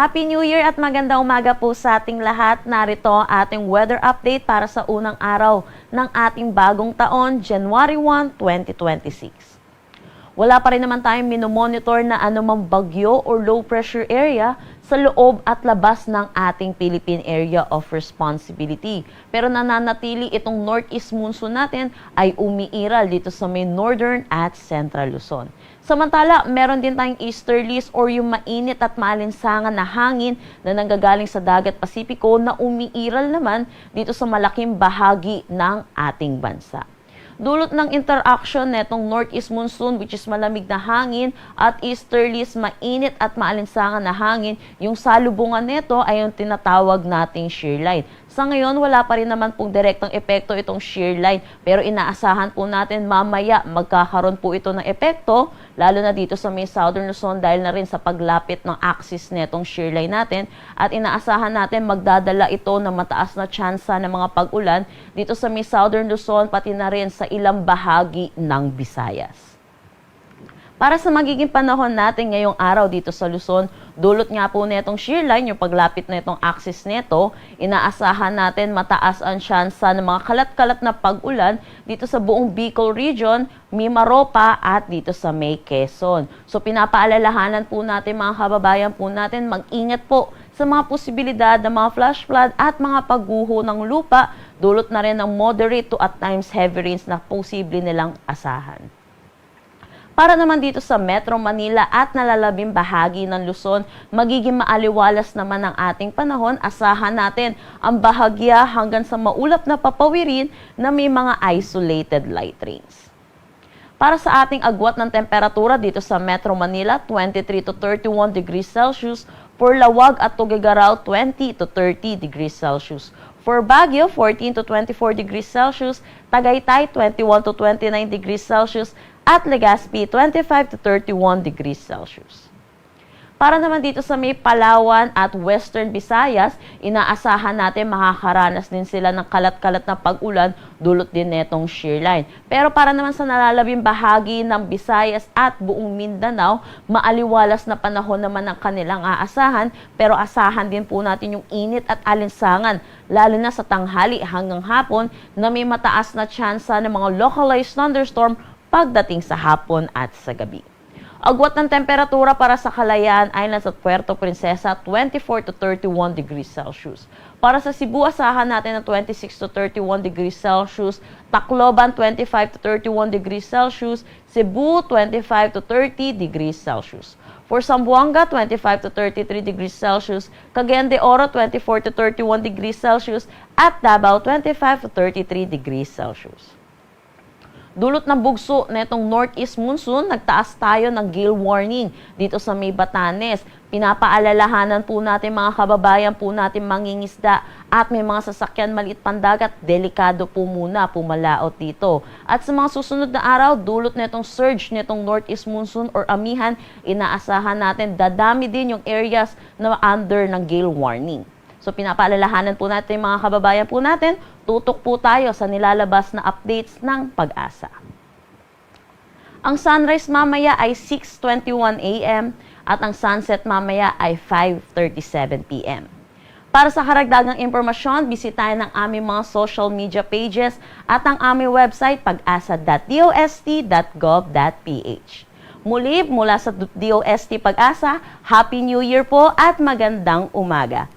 Happy New Year at magandang umaga po sa ating lahat. Narito ang ating weather update para sa unang araw ng ating bagong taon, January 1, 2026. Wala pa rin naman tayong minomonitor na anumang bagyo or low pressure area sa loob at labas ng ating Philippine Area of Responsibility. Pero nananatili itong northeast monsoon natin ay umiiral dito sa may northern at central Luzon. Samantala, meron din tayong easterlies or yung mainit at maalinsangan na hangin na nanggagaling sa dagat Pasipiko na umiiral naman dito sa malaking bahagi ng ating bansa. Dulot ng interaction netong northeast monsoon which is malamig na hangin at easterlies mainit at maalinsangan na hangin, yung salubungan nito ay yung tinatawag nating shear line. Sa ngayon, wala pa rin naman pong direktang epekto itong shear line pero inaasahan po natin mamaya magkakaroon po ito ng epekto lalo na dito sa may southern Luzon dahil na rin sa paglapit ng axis netong shear line natin at inaasahan natin magdadala ito ng mataas na tsansa ng mga pag-ulan dito sa may southern Luzon pati na rin sa ilang bahagi ng Visayas. Para sa magiging panahon natin ngayong araw dito sa Luzon, dulot nga po netong shear line, yung paglapit netong axis neto, inaasahan natin mataas ang tsansa ng mga kalat-kalat na pag-ulan dito sa buong Bicol Region, Mimaropa at dito sa May Quezon. So pinapaalalahanan po natin mga kababayan po natin, mag-ingat po sa mga posibilidad ng mga flash flood at mga pagguho ng lupa, dulot na rin ng moderate to at times heavy rains na posible nilang asahan. Para naman dito sa Metro Manila at nalalabing bahagi ng Luzon, magiging maaliwalas naman ang ating panahon. Asahan natin ang bahagya hanggang sa maulap na papawirin na may mga isolated light rains. Para sa ating agwat ng temperatura dito sa Metro Manila, 23 to 31 degrees Celsius. For Lawag at Tuguegarao, 20 to 30 degrees Celsius. For Baguio, 14 to 24 degrees Celsius. Tagaytay, 21 to 29 degrees Celsius. At Legazpi, 25 to 31 degrees Celsius. Para naman dito sa may Palawan at Western Visayas, inaasahan natin makakaranas din sila ng kalat-kalat na pag-ulan dulot din netong shear line. Pero para naman sa nalalabing bahagi ng Visayas at buong Mindanao, maaliwalas na panahon naman ang kanilang aasahan, pero asahan din po natin yung init at alinsangan, lalo na sa tanghali hanggang hapon na may mataas na tsansa ng mga localized thunderstorm pagdating sa hapon at sa gabi. Agwat ng temperatura para sa Kalayaan Islands at Puerto Princesa, 24 to 31 degrees Celsius. Para sa Cebu, asahan natin ng 26 to 31 degrees Celsius. Tacloban, 25 to 31 degrees Celsius. Cebu, 25 to 30 degrees Celsius. For Zamboanga, 25 to 33 degrees Celsius. Cagayan de Oro, 24 to 31 degrees Celsius. At Davao, 25 to 33 degrees Celsius. Dulot ng bugso netong northeast monsoon, nagtaas tayo ng gale warning dito sa may Batanes. Pinapaalalahanan po natin mga kababayan po natin mangingisda at may mga sasakyan maliit pandagat, delikado po muna pumalaot dito. At sa mga susunod na araw, dulot netong surge netong northeast monsoon or amihan, inaasahan natin dadami din yung areas na under ng gale warning. So pinapaalalahanan po natin mga kababayan po natin, tutok po tayo sa nilalabas na updates ng Pag-asa. Ang sunrise mamaya ay 6:21 a.m. at ang sunset mamaya ay 5:37 p.m. Para sa karagdagang impormasyon, bisitahin ang aming mga social media pages at ang aming website pag-asa.dost.gov.ph. Muli, mula sa DOST Pag-asa, Happy New Year po at magandang umaga!